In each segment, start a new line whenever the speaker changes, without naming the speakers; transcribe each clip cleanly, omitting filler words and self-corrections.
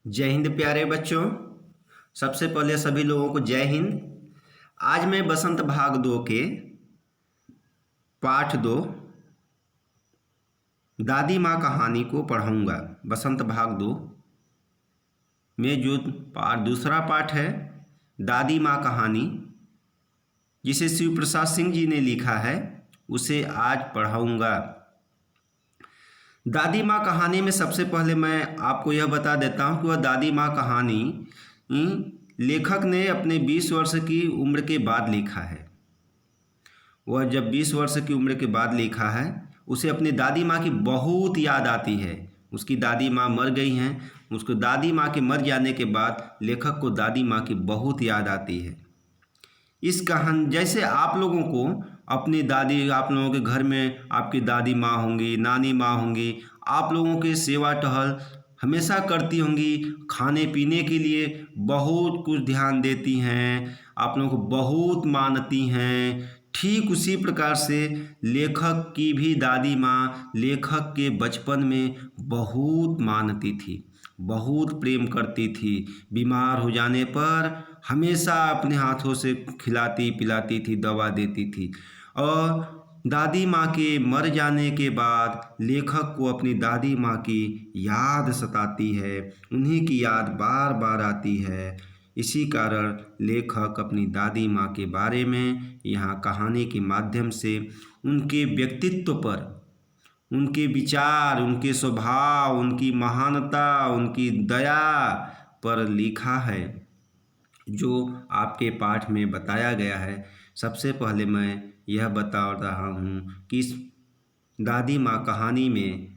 जय हिंद प्यारे बच्चों। सबसे पहले सभी लोगों को जय हिंद। आज मैं बसंत भाग 2 के पाठ 2 दादी माँ कहानी को पढ़ाऊंगा। बसंत भाग 2 में जो दूसरा पाठ है दादी माँ कहानी, जिसे शिव प्रसाद सिंह जी ने लिखा है, उसे आज पढ़ाऊंगा। दादी माँ कहानी में सबसे पहले मैं आपको यह बता देता हूँ कि वह दादी माँ कहानी लेखक ने अपने 20 वर्ष की उम्र के बाद लिखा है। वह जब 20 वर्ष की उम्र के बाद लिखा है, उसे अपनी दादी माँ की बहुत याद आती है। उसकी दादी माँ मर गई हैं। उसको दादी माँ के मर जाने के बाद लेखक को दादी माँ की बहुत याद आती है। इस कहानी जैसे आप लोगों को अपनी दादी, आप लोगों के घर में आपकी दादी माँ होंगी, नानी माँ होंगी, आप लोगों के सेवा टहल हमेशा करती होंगी, खाने पीने के लिए बहुत कुछ ध्यान देती हैं, आप लोगों को बहुत मानती हैं। ठीक उसी प्रकार से लेखक की भी दादी माँ लेखक के बचपन में बहुत मानती थी, बहुत प्रेम करती थी। बीमार हो जाने पर हमेशा अपने हाथों से खिलाती पिलाती थी, दवा देती थी। और दादी माँ के मर जाने के बाद लेखक को अपनी दादी माँ की याद सताती है, उन्हीं की याद बार बार आती है। इसी कारण लेखक अपनी दादी माँ के बारे में यहाँ कहानी के माध्यम से उनके व्यक्तित्व पर, उनके विचार, उनके स्वभाव, उनकी महानता, उनकी दया पर लिखा है, जो आपके पाठ में बताया गया है। सबसे पहले मैं यह बता रहा हूँ कि इस दादी माँ कहानी में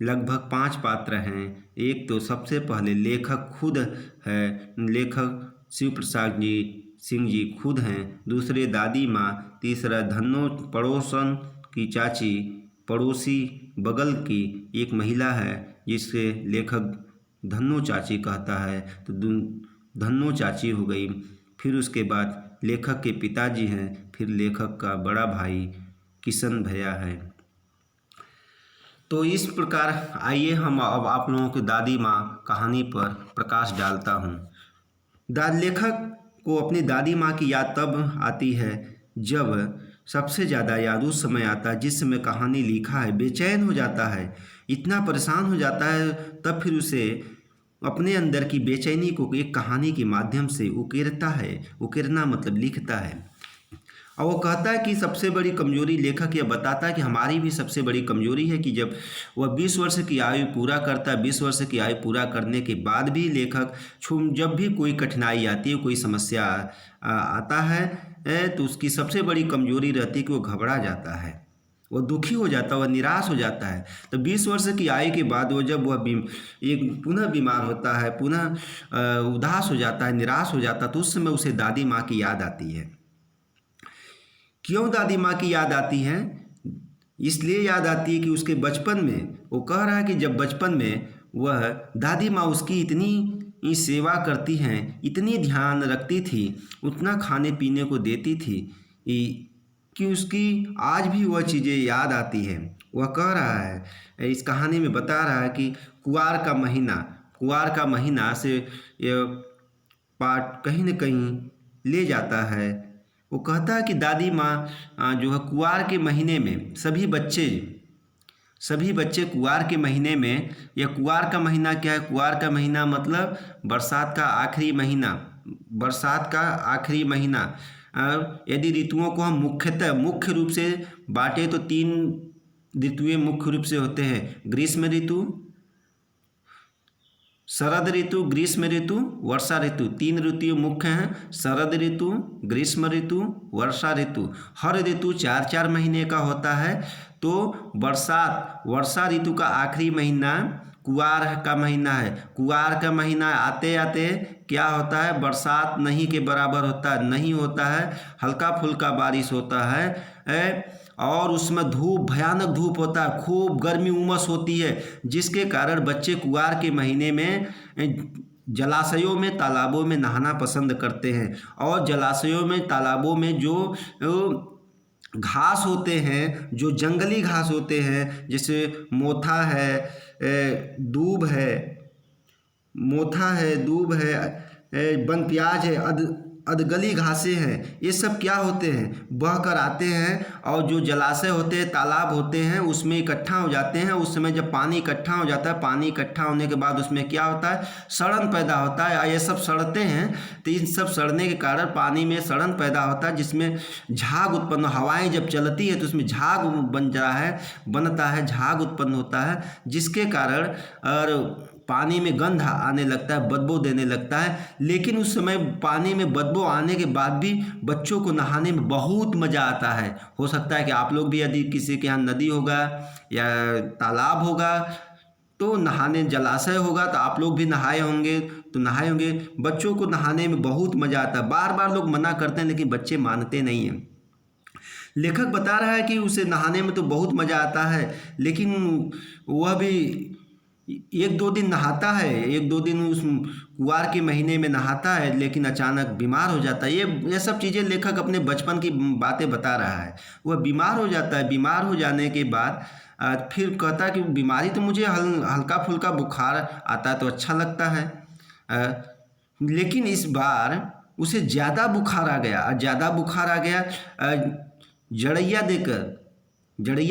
लगभग 5 पात्र हैं। एक तो सबसे पहले लेखक खुद है, लेखक शिव प्रसाद जी सिंह जी खुद हैं। दूसरे दादी माँ, तीसरा धन्नो पड़ोसन की चाची, पड़ोसी बगल की एक महिला है जिसे लेखक धन्नो चाची कहता है, तो धन्नो चाची हो गई। फिर उसके बाद लेखक के पिताजी हैं, फिर लेखक का बड़ा भाई किशन भैया है। तो इस प्रकार आइए हम अब आप लोगों की दादी माँ कहानी पर प्रकाश डालता हूँ। लेखक को अपनी दादी माँ की याद तब आती है जब सबसे ज़्यादा याद उस समय आता है जिस समय कहानी लिखा है, बेचैन हो जाता है, इतना परेशान हो जाता है, तब फिर उसे अपने अंदर की बेचैनी को एक कहानी के माध्यम से उकेरता है। उकेरना मतलब लिखता है। और वो कहता है कि सबसे बड़ी कमजोरी, लेखक यह बताता है कि हमारी भी सबसे बड़ी कमजोरी है कि जब वह 20 वर्ष की आयु पूरा करता है, 20 वर्ष की आयु पूरा करने के बाद भी लेखक जब भी कोई कठिनाई आती है, कोई समस्या आता है, तो उसकी सबसे बड़ी कमजोरी रहती है कि वो घबरा जाता है, वो दुखी हो जाता है, वह निराश हो जाता है। तो 20 वर्ष की आयु के बाद वो जब वह एक पुनः बीमार होता है, पुनः उदास हो जाता है, निराश हो जाता है, तो उस समय उसे दादी माँ की याद आती है। क्यों दादी माँ की याद आती है? इसलिए याद आती है कि उसके बचपन में, वो कह रहा है कि जब बचपन में वह दादी माँ उसकी इतनी सेवा करती हैं, इतनी ध्यान रखती थी, उतना खाने पीने को देती थी कि उसकी आज भी वह चीज़ें याद आती हैं। वह कह रहा है, इस कहानी में बता रहा है कि कुआर का महीना से ये पाठ कहीं न कहीं ले जाता है। वो कहता है कि दादी माँ जो है कुआर के महीने में सभी बच्चे कुआर के महीने में, यह कुआर का महीना क्या है? कुआर का महीना मतलब बरसात का आखिरी महीना, बरसात का आखिरी महीना। यदि ऋतुओं को हम मुख्य रूप से बांटे तो 3 ऋतुएं मुख्य रूप से होते हैं: ग्रीष्म ऋतु, शरद ऋतु, ग्रीष्म ऋतु, वर्षा ऋतु। 3 ऋतु मुख्य हैं: शरद ऋतु, ग्रीष्म ऋतु, वर्षा ऋतु। हर ऋतु 4-4 महीने का होता है। तो वर्षा ऋतु का आखिरी महीना कुआर का महीना है। कुआर का महीना आते आते क्या होता है? बरसात नहीं के बराबर नहीं होता है, हल्का फुल्का बारिश होता है, और उसमें भयानक धूप होता है, खूब गर्मी उमस होती है, जिसके कारण बच्चे कुआर के महीने में जलाशयों में, तालाबों में नहाना पसंद करते हैं। और जलाशयों में, तालाबों में जो घास होते हैं, जो जंगली घास होते हैं, जैसे मोथा है, दूब है, मोथा है, दूब है, बन प्याज है, अधगली घासें हैं, ये सब क्या होते हैं, बह कर आते हैं और जो जलाशय होते हैं, तालाब होते हैं, उसमें इकट्ठा हो जाते हैं। उस समय जब पानी इकट्ठा हो जाता है, पानी इकट्ठा होने के बाद उसमें क्या होता है, सड़न पैदा होता है। ये सब सड़ते हैं तो इन सब सड़ने के कारण पानी में सड़न पैदा होता है, जिसमें झाग उत्पन्न, हवाएं जब चलती है तो उसमें झाग बनता है, झाग उत्पन्न होता है, जिसके कारण और पानी में गंध आने लगता है, बदबू देने लगता है। लेकिन उस समय पानी में बदबू आने के बाद भी बच्चों को नहाने में बहुत मज़ा आता है। हो सकता है कि आप लोग भी, यदि किसी के यहाँ नदी होगा या तालाब होगा तो नहाने, जलाशय होगा तो आप लोग भी नहाए होंगे, तो नहाए होंगे। बच्चों को नहाने में बहुत मज़ा आता है। बार बार लोग मना करते हैं लेकिन बच्चे मानते नहीं हैं। लेखक बता रहा है कि उसे नहाने में तो बहुत मज़ा आता है, लेकिन वह भी एक दो दिन नहाता है, एक दो दिन उस कुआर के महीने में नहाता है, लेकिन अचानक बीमार हो जाता है। ये सब चीज़ें लेखक अपने बचपन की बातें बता रहा है। वह बीमार हो जाता है, बीमार हो जाने के बाद फिर कहता है कि बीमारी तो मुझे हल्का फुल्का बुखार आता है तो अच्छा लगता है, लेकिन इस बार उसे ज़्यादा बुखार आ गया। ज़्यादा बुखार आ गया जड़ैया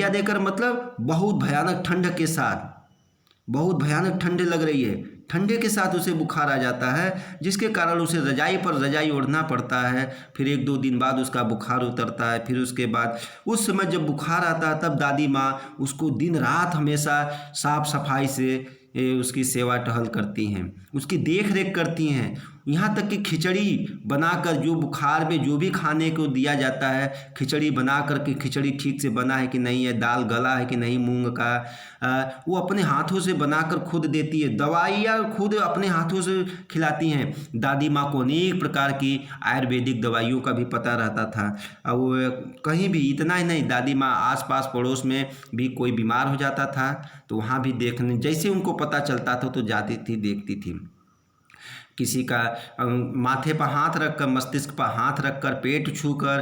देकर मतलब बहुत भयानक ठंड के साथ, बहुत भयानक ठंड लग रही है, ठंडे के साथ उसे बुखार आ जाता है, जिसके कारण उसे रजाई पर रजाई ओढ़ना पड़ता है। फिर एक दो दिन बाद उसका बुखार उतरता है। फिर उसके बाद उस समय जब बुखार आता है तब दादी माँ उसको दिन रात हमेशा साफ सफाई से उसकी सेवा टहल करती हैं, उसकी देख रेख करती हैं। यहाँ तक कि खिचड़ी बनाकर, जो बुखार में जो भी खाने को दिया जाता है, खिचड़ी बना कर के, खिचड़ी ठीक से बना है कि नहीं है, दाल गला है कि नहीं मूंग का, वो अपने हाथों से बनाकर खुद देती है। दवाइयाँ खुद अपने हाथों से खिलाती हैं। दादी माँ को अनेक प्रकार की आयुर्वेदिक दवाइयों का भी पता रहता था। अब वो कहीं भी, इतना ही नहीं, दादी माँ आस पास पड़ोस में भी कोई बीमार हो जाता था तो वहाँ भी देखने, जैसे उनको पता चलता था तो जाती थी, देखती थी। किसी का माथे पर हाथ रखकर, मस्तिष्क पर हाथ रखकर, पेट छूकर,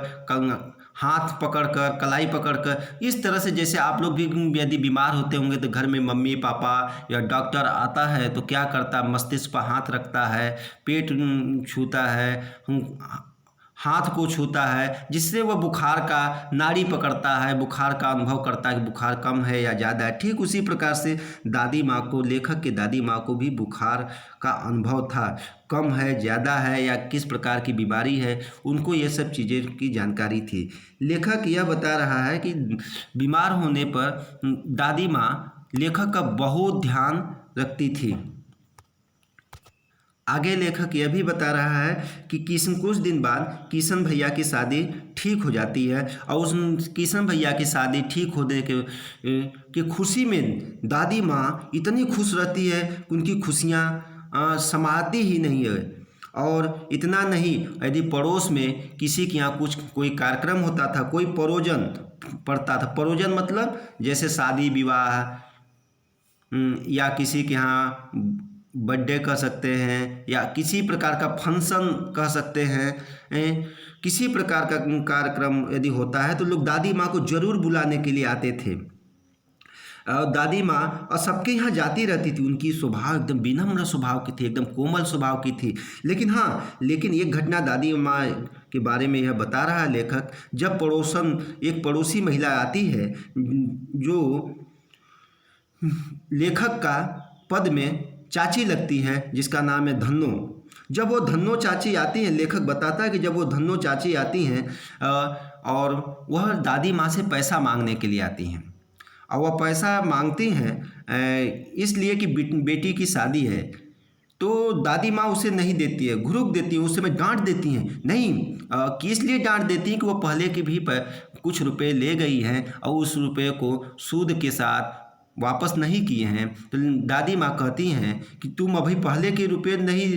हाथ पकड़कर, कलाई पकड़कर, इस तरह से जैसे आप लोग भी यदि बीमार होते होंगे तो घर में मम्मी पापा या डॉक्टर आता है तो क्या करता, मस्तिष्क पर हाथ रखता है, पेट छूता है, हाथ को छूता है, जिससे वह बुखार का नाड़ी पकड़ता है, बुखार का अनुभव करता है कि बुखार कम है या ज़्यादा है। ठीक उसी प्रकार से दादी माँ को, लेखक की दादी माँ को भी बुखार का अनुभव था, कम है, ज़्यादा है या किस प्रकार की बीमारी है, उनको ये सब चीज़ें की जानकारी थी। लेखक यह बता रहा है कि बीमार होने पर दादी माँ लेखक का बहुत ध्यान रखती थी। आगे लेखक यह भी बता रहा है कि कुछ दिन बाद किशन भैया की शादी ठीक हो जाती है, और उस किशन भैया की शादी ठीक होने के खुशी में दादी माँ इतनी खुश रहती है कि उनकी खुशियाँ समाती ही नहीं है। और इतना नहीं, यदि पड़ोस में किसी के यहाँ कोई कार्यक्रम होता था, कोई परोजन पड़ता था, परोजन मतलब जैसे शादी विवाह या किसी के यहाँ बर्थडे कह सकते हैं या किसी प्रकार का फंक्शन कह सकते हैं, किसी प्रकार का कार्यक्रम यदि होता है तो लोग दादी माँ को जरूर बुलाने के लिए आते थे। और दादी माँ और सबके यहाँ जाती रहती थी। उनकी स्वभाव एकदम विनम्र स्वभाव की थी, एकदम कोमल स्वभाव की थी। लेकिन एक घटना दादी माँ के बारे में यह बता रहा है लेखक, जब एक पड़ोसी महिला आती है जो लेखक का पद में चाची लगती है, जिसका नाम है धन्नो। जब वो धन्नो चाची आती हैं, लेखक बताता है कि जब वो धन्नो चाची आती हैं और वह दादी माँ से पैसा मांगने के लिए आती हैं, और वह पैसा मांगती हैं इसलिए कि बेटी की शादी है, तो दादी माँ उसे नहीं देती है, घुरुक देती है, उस समय डांट देती हैं। नहीं, किस लिए डांट देती हैं कि वो पहले के भी कुछ रुपए ले गई हैं और उस रुपये को सूद के साथ वापस नहीं किए हैं। तो दादी माँ कहती हैं कि तुम अभी पहले के रुपए नहीं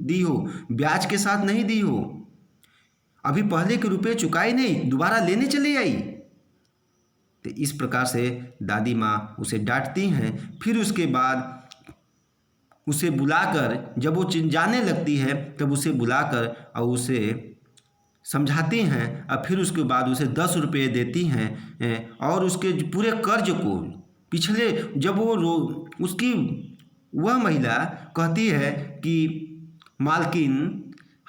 दी हो, ब्याज के साथ नहीं दी हो, अभी पहले के रुपए चुकाए नहीं, दोबारा लेने चले आई। तो इस प्रकार से दादी माँ उसे डांटती हैं। फिर उसके बाद उसे बुलाकर, जब वो जाने लगती है तब उसे बुलाकर और उसे समझाती हैं, और फिर उसके बाद उसे 10 रुपये देती हैं और उसके पूरे कर्ज को, पिछले जब वो उसकी वह महिला कहती है कि मालकिन,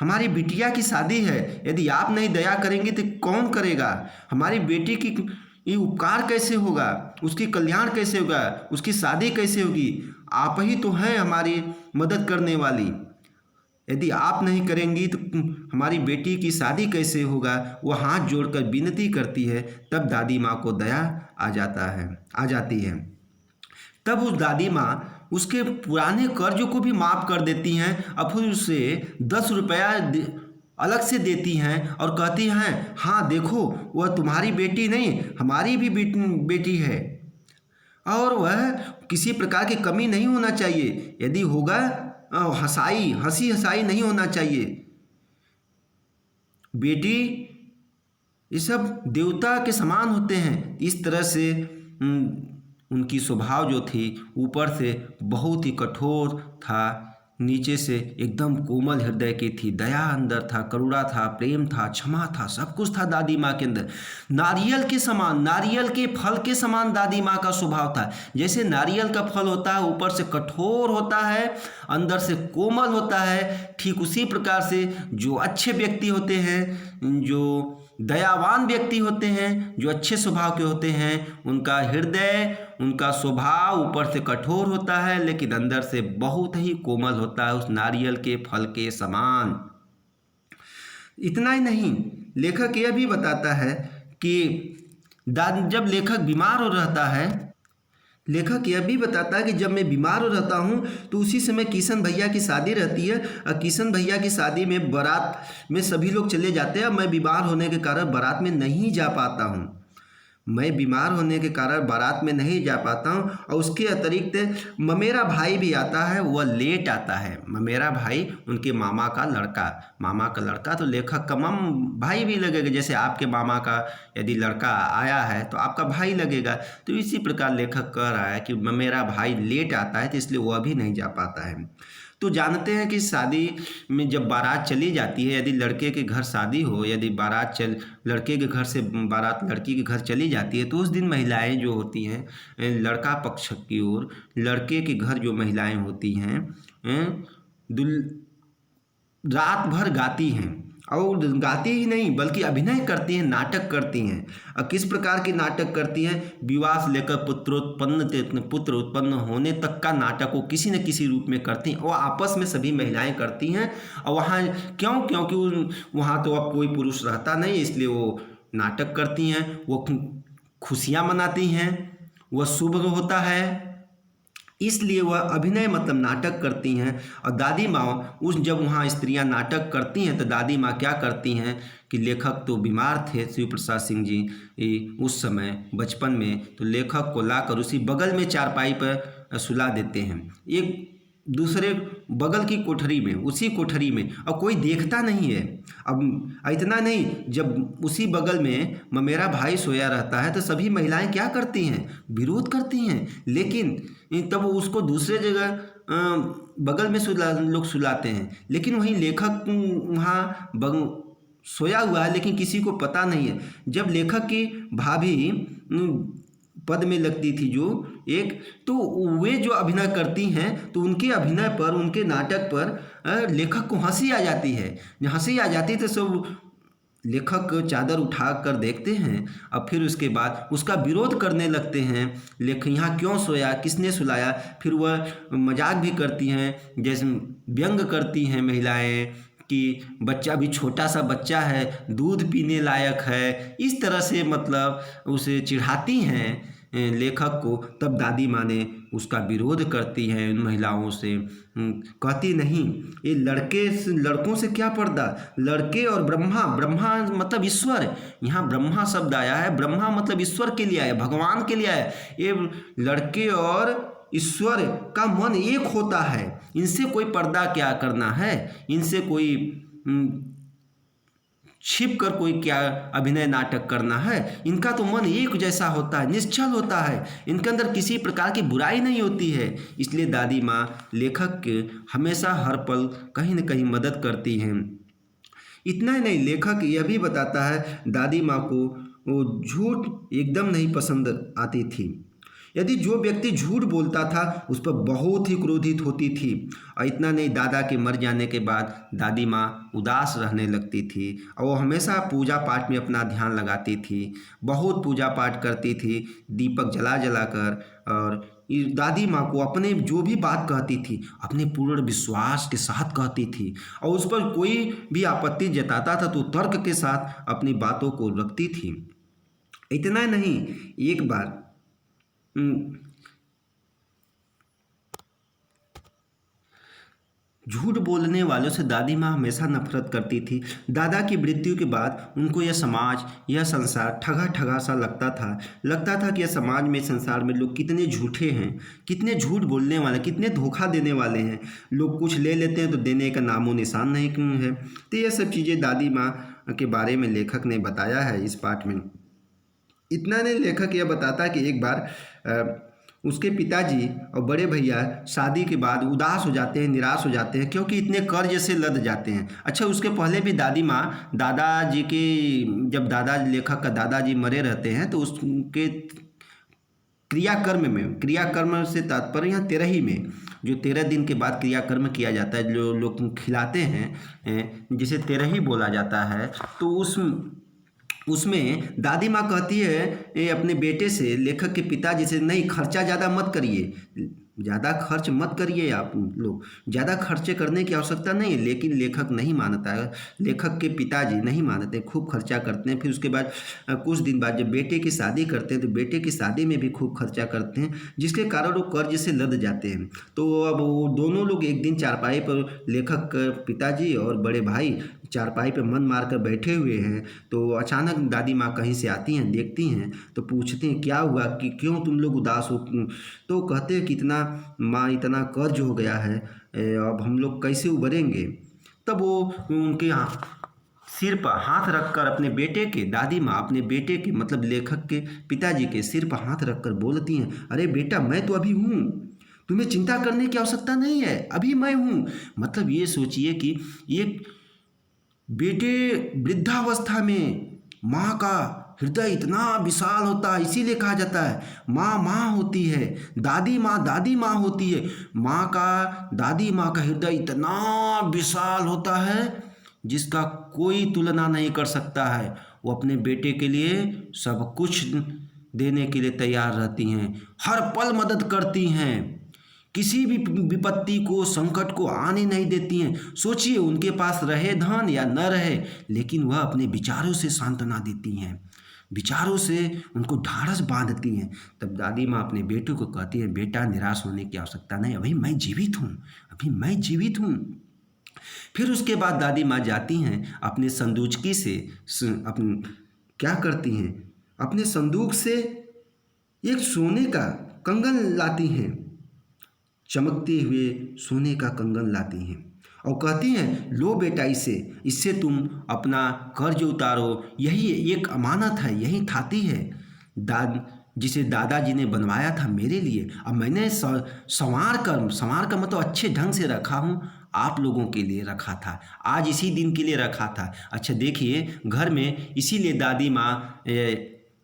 हमारी बिटिया की शादी है, यदि आप नहीं दया करेंगे तो कौन करेगा? हमारी बेटी की ये उपकार कैसे होगा? उसकी कल्याण कैसे होगा? उसकी शादी कैसे होगी? आप ही तो हैं हमारी मदद करने वाली। यदि आप नहीं करेंगी तो हमारी बेटी की शादी कैसे होगा? वो हाथ जोड़कर विनती करती है। तब दादी माँ को दया आ जाती है। तब उस दादी माँ उसके पुराने कर्ज को भी माफ़ कर देती हैं और फिर उसे 10 रुपया अलग से देती हैं और कहती हैं, हाँ देखो, वह तुम्हारी बेटी नहीं, हमारी भी बेटी है और वह किसी प्रकार की कमी नहीं होना चाहिए। यदि होगा हंसी हंसाई नहीं होना चाहिए। बेटी ये सब देवता के समान होते हैं। इस तरह से उनकी स्वभाव जो थी ऊपर से बहुत ही कठोर था, नीचे से एकदम कोमल हृदय की थी। दया अंदर था, करुणा था, प्रेम था, क्षमा था, सब कुछ था दादी माँ के अंदर। नारियल के समान, नारियल के फल के समान दादी माँ का स्वभाव था। जैसे नारियल का फल होता है, ऊपर से कठोर होता है, अंदर से कोमल होता है, ठीक उसी प्रकार से जो अच्छे व्यक्ति होते हैं, जो दयावान व्यक्ति होते हैं, जो अच्छे स्वभाव के होते हैं, उनका हृदय, उनका स्वभाव ऊपर से कठोर होता है लेकिन अंदर से बहुत ही कोमल होता है, उस नारियल के फल के समान। इतना ही नहीं, लेखक यह भी बताता है कि जब लेखक बीमार हो रहता है, लेखक यह भी बताता है कि जब मैं बीमार हो रहता हूँ तो उसी समय किशन भैया की शादी रहती है और किशन भैया की शादी में बारात में सभी लोग चले जाते हैं। मैं बीमार होने के कारण बारात में नहीं जा पाता हूँ। मैं बीमार होने के कारण बारात में नहीं जा पाता हूँ और उसके अतिरिक्त ममेरा भाई भी आता है, वह लेट आता है। ममेरा भाई उनके मामा का लड़का, तो लेखक का भाई भी लगेगा। जैसे आपके मामा का यदि लड़का आया है तो आपका भाई लगेगा। तो इसी प्रकार लेखक कह रहा है कि ममेरा भाई लेट आता है तो इसलिए वह भी नहीं जा पाता है। तो जानते हैं कि शादी में जब बारात चली जाती है, यदि लड़के के घर शादी हो, यदि लड़के के घर से बारात लड़की के घर चली जाती है तो उस दिन महिलाएं जो होती हैं, लड़का पक्ष की ओर लड़के के घर जो महिलाएं होती हैं, रात भर गाती हैं और गाती ही नहीं बल्कि अभिनय करती हैं, नाटक करती हैं। और किस प्रकार की नाटक करती हैं? विवाह से लेकर पुत्र उत्पन्न होने तक का नाटक वो किसी न किसी रूप में करती हैं। और आपस में सभी महिलाएं करती हैं। और वहाँ क्योंकि वहाँ तो अब कोई पुरुष रहता नहीं, इसलिए वो नाटक करती हैं, वो खुशियाँ मनाती हैं, वह शुभ होता है, इसलिए वह अभिनय मतलब नाटक करती हैं। और दादी माँ जब वहाँ स्त्रियाँ नाटक करती हैं तो दादी माँ क्या करती हैं कि लेखक तो बीमार थे शिव प्रसाद सिंह जी उस समय बचपन में, तो लेखक को लाकर उसी बगल में चारपाई पर सुला देते हैं, एक दूसरे बगल की कोठरी में, उसी कोठरी में, और कोई देखता नहीं है। अब इतना नहीं, जब उसी बगल में ममेरा भाई सोया रहता है तो सभी महिलाएं क्या करती हैं? विरोध करती हैं। लेकिन तब उसको दूसरे जगह बगल में लोग सुलाते हैं, लेकिन वहीं लेखक वहाँ सोया हुआ है लेकिन किसी को पता नहीं है। जब लेखक की भाभी पद में लगती थी जो एक, तो वे जो अभिनय करती हैं तो उनके अभिनय पर, उनके नाटक पर लेखक को हंसी आ जाती है। जब हंसी आ जाती तो सब लेखक चादर उठा कर देखते हैं और फिर उसके बाद उसका विरोध करने लगते हैं। लेखक यहाँ क्यों सोया, किसने सुलाया? फिर वह मजाक भी करती हैं, जैसे व्यंग करती हैं महिलाएं कि बच्चा भी छोटा सा बच्चा है, दूध पीने लायक है, इस तरह से मतलब उसे चिढ़ाती हैं लेखक को। तब दादी माँ ने उसका विरोध करती हैं उन महिलाओं से, कहती नहीं, ये लड़कों से क्या पर्दा, लड़के और ब्रह्मा मतलब ईश्वर, यहाँ ब्रह्मा शब्द आया है, ब्रह्मा मतलब ईश्वर के लिए आया, भगवान के लिए आया। ये लड़के और ईश्वर का मन एक होता है, इनसे कोई पर्दा क्या करना है, इनसे कोई छिप कर कोई क्या अभिनय नाटक करना है। इनका तो मन एक जैसा होता है, निश्चल होता है, इनके अंदर किसी प्रकार की बुराई नहीं होती है। इसलिए दादी माँ लेखक के हमेशा हर पल कहीं न कहीं मदद करती हैं। इतना ही नहीं, लेखक यह भी बताता है दादी माँ को वो झूठ एकदम नहीं पसंद आती थी। यदि जो व्यक्ति झूठ बोलता था उस पर बहुत ही क्रोधित होती थी। और इतना नहीं, दादा के मर जाने के बाद दादी माँ उदास रहने लगती थी और वो हमेशा पूजा पाठ में अपना ध्यान लगाती थी, बहुत पूजा पाठ करती थी, दीपक जला जला कर। और दादी माँ को अपने जो भी बात कहती थी अपने पूर्ण विश्वास के साथ कहती थी, और उस पर कोई भी आपत्ति जताता था तो तर्क के साथ अपनी बातों को रखती थी। इतना नहीं, एक बार झूठ बोलने वालों से दादी माँ हमेशा नफरत करती थी। दादा की मृत्यु के बाद उनको यह समाज, यह संसार ठगा ठगा सा लगता था कि यह समाज में, संसार में लोग कितने झूठे हैं, कितने झूठ बोलने वाले, कितने धोखा देने वाले हैं। लोग कुछ ले लेते हैं तो देने का नामो निशान नहीं है। तो ये सब चीज़ें दादी माँ के बारे में लेखक ने बताया है इस पाठ में। इतना नहीं, लेखक यह बताता कि एक बार उसके पिताजी और बड़े भैया शादी के बाद उदास हो जाते हैं, निराश हो जाते हैं, क्योंकि इतने कर्ज से लद जाते हैं। अच्छा, उसके पहले भी दादी माँ दादाजी के, जब लेखक का दादाजी मरे रहते हैं तो उसके क्रियाकर्म से तात्पर्य यहाँ 13 में, जो 13 दिन के बाद क्रियाकर्म किया जाता है, जो लोग खिलाते हैं, जिसे 13 बोला जाता है। तो उसमें दादी माँ कहती है अपने बेटे से, लेखक के पिताजी से, नहीं खर्चा ज़्यादा मत करिए, ज़्यादा खर्च मत करिए, आप लोग ज़्यादा खर्चे करने की आवश्यकता नहीं है। लेकिन लेखक नहीं मानता है, लेखक के पिताजी नहीं मानते, खूब खर्चा करते हैं। फिर उसके बाद कुछ दिन बाद जब बेटे की शादी करते हैं तो बेटे की शादी में भी खूब खर्चा करते हैं, जिसके कारण वो कर्ज से लद जाते हैं। तो अब वो दोनों लोग एक दिन चारपाई पर, लेखक पिताजी और बड़े भाई चारपाई पर मन मार कर बैठे हुए हैं। तो अचानक दादी माँ कहीं से आती हैं, देखती हैं तो पूछती हैं क्या हुआ, कि क्यों तुम लोग उदास हो। तो कहते हैं कि इतना कर्ज हो गया है, अब हम लोग कैसे उबरेंगे। तब वो उनके सिर पर हाथ रखकर अपने बेटे के, दादी माँ अपने बेटे के, मतलब लेखक के पिताजी के सिर पर हाथ रखकर बोलती हैं, अरे बेटा, मैं तो अभी हूँ, तुम्हें चिंता करने की आवश्यकता नहीं है, अभी मैं हूँ। मतलब ये सोचिए कि ये बेटे वृद्धावस्था में माँ का हृदय इतना विशाल होता है, इसीलिए कहा जाता है माँ माँ होती है, दादी माँ होती है। दादी माँ का हृदय इतना विशाल होता है जिसका कोई तुलना नहीं कर सकता है। वो अपने बेटे के लिए सब कुछ देने के लिए तैयार रहती हैं, हर पल मदद करती हैं, किसी भी विपत्ति को, संकट को आने नहीं देती हैं। सोचिए, उनके पास रहे धन या न रहे, लेकिन वह अपने विचारों से सांत्वना देती हैं, विचारों से उनको ढाढ़स बांधती हैं। तब दादी माँ अपने बेटे को कहती है, बेटा निराश होने की आवश्यकता नहीं, अभी मैं जीवित हूँ। फिर उसके बाद दादी माँ जाती हैं अपने संदूकची से, क्या करती हैं, अपने संदूक से एक सोने का कंगन लाती हैं, चमकते हुए सोने का कंगन लाती हैं और कहती हैं, लो बेटा, इससे तुम अपना कर्ज उतारो, यही एक अमानत है, यही थाती है जिसे दादाजी ने बनवाया था मेरे लिए। अब मैंने संवार कर मतलब अच्छे ढंग से रखा हूँ, आप लोगों के लिए रखा था, आज इसी दिन के लिए रखा था। अच्छा देखिए, घर में इसीलिए दादी माँ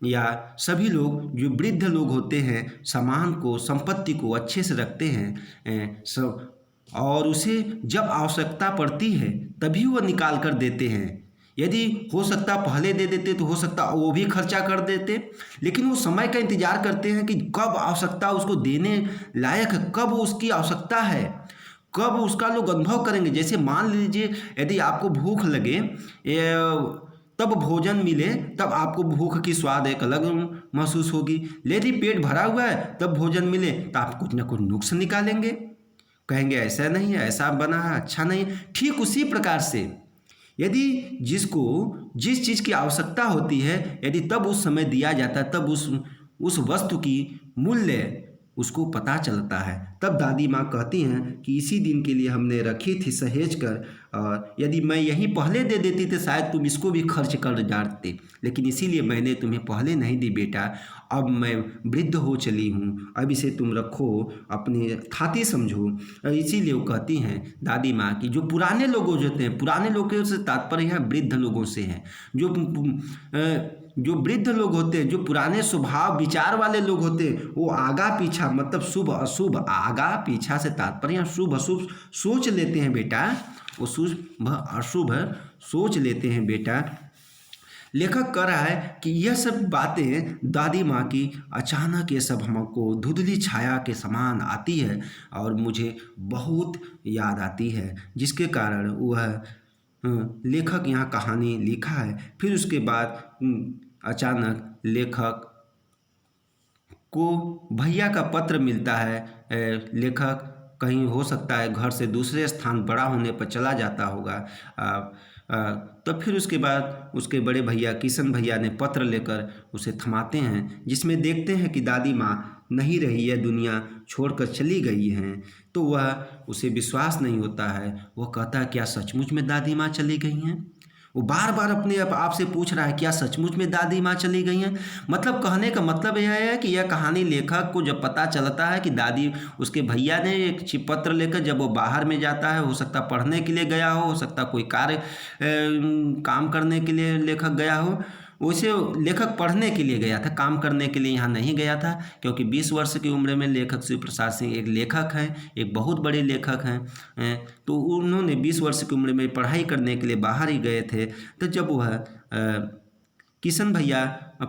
या सभी लोग जो वृद्ध लोग होते हैं, सामान को, संपत्ति को अच्छे से रखते हैं सब, और उसे जब आवश्यकता पड़ती है तभी वह निकाल कर देते हैं। यदि हो सकता पहले दे देते तो हो सकता वो भी खर्चा कर देते, लेकिन वो समय का इंतजार करते हैं कि कब आवश्यकता उसको देने लायक है, कब उसकी आवश्यकता है, कब उसका लोग अनुभव करेंगे। जैसे मान लीजिए, यदि आपको भूख लगे, तब भोजन मिले, तब आपको भूख की स्वाद एक अलग महसूस होगी। यदि पेट भरा हुआ है तब भोजन मिले तो आप कुछ ना कुछ नुक्स निकालेंगे, कहेंगे ऐसा नहीं है, ऐसा बना है, अच्छा नहीं। ठीक उसी प्रकार से यदि जिसको जिस चीज़ की आवश्यकता होती है, यदि तब उस समय दिया जाता है, तब उस वस्तु की मूल्य उसको पता चलता है। तब दादी माँ कहती हैं कि इसी दिन के लिए हमने रखी थी सहेज कर, और यदि मैं यहीं पहले दे देती तो शायद तुम इसको भी खर्च कर जाते, लेकिन इसीलिए मैंने तुम्हें पहले नहीं दी बेटा। अब मैं वृद्ध हो चली हूँ, अब इसे तुम रखो, अपने खाती समझो। इसीलिए वो कहती हैं दादी माँ की, जो पुराने लोग होते हैं, पुराने लोगों से तात्पर्य है वृद्ध लोगों से है, जो वृद्ध लोग होते हैं, जो पुराने स्वभाव विचार वाले लोग होते हैं, वो आगा पीछा मतलब शुभ अशुभ, आगा पीछा से तात्पर्य शुभ अशुभ सोच लेते हैं बेटा, वो शुभ अशुभ सोच लेते हैं बेटा। लेखक कह रहा है कि यह सब बातें दादी माँ की अचानक ये सब हमको धुंधली छाया के समान आती है और मुझे बहुत याद आती है, जिसके कारण वह लेखक यहाँ कहानी लिखा है। फिर उसके बाद अचानक लेखक को भैया का पत्र मिलता है। लेखक कहीं हो सकता है घर से दूसरे स्थान बड़ा होने पर चला जाता होगा। तो फिर उसके बाद उसके बड़े भैया किशन भैया ने पत्र लेकर उसे थमाते हैं, जिसमें देखते हैं कि दादी माँ नहीं रही है, दुनिया छोड़कर चली गई हैं। तो वह उसे विश्वास नहीं होता है। वह कहता है क्या सचमुच में दादी माँ चली गई हैं? वो बार बार अपने आप से पूछ रहा है क्या सचमुच में दादी माँ चली गई हैं? मतलब कहने का मतलब यह है कि यह कहानी लेखक को जब पता चलता है कि दादी, उसके भैया ने एक पत्र लेकर जब वो बाहर में जाता है, हो सकता पढ़ने के लिए गया हो सकता कोई कार्य काम करने के लिए लेखक गया हो, वैसे लेखक पढ़ने के लिए गया था, काम करने के लिए यहाँ नहीं गया था, क्योंकि 20 वर्ष की उम्र में लेखक शिव प्रसाद सिंह एक लेखक हैं, एक बहुत बड़े लेखक हैं। तो उन्होंने 20 वर्ष की उम्र में पढ़ाई करने के लिए बाहर ही गए थे। तो जब वह किशन भैया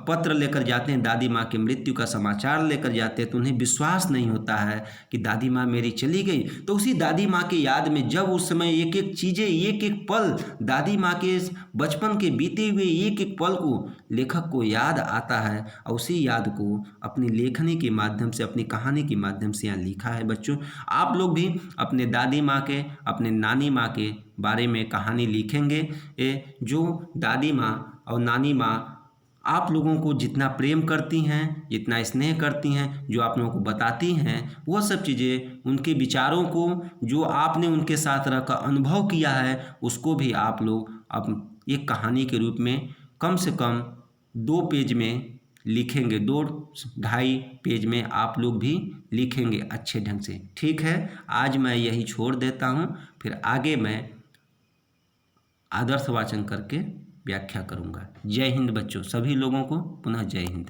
पत्र लेकर जाते हैं, दादी माँ की मृत्यु का समाचार लेकर जाते हैं, तो उन्हें विश्वास नहीं होता है कि दादी माँ मेरी चली गई। तो उसी दादी माँ की याद में जब उस समय एक एक चीज़ें, एक एक पल, दादी माँ के बचपन के बीते हुए एक एक पल को लेखक को याद आता है और उसी याद को अपनी लेखनी के माध्यम से, अपनी कहानी के माध्यम से यहाँ लिखा है। बच्चों, आप लोग भी अपने दादी माँ के, अपने नानी माँ के बारे में कहानी लिखेंगे। जो दादी माँ और नानी माँ आप लोगों को जितना प्रेम करती हैं, जितना स्नेह करती हैं, जो आप लोगों को बताती हैं, वह सब चीज़ें, उनके विचारों को जो आपने उनके साथ रहकर अनुभव किया है, उसको भी आप लोग अब एक कहानी के रूप में कम से कम 2 पेज में लिखेंगे, 2-2.5 पेज में आप लोग भी लिखेंगे अच्छे ढंग से। ठीक है, आज मैं यही छोड़ देता हूँ, फिर आगे मैं आदर्श वाचन करके व्याख्या करूंगा। जय हिंद बच्चों, सभी लोगों को पुनः जय हिंद।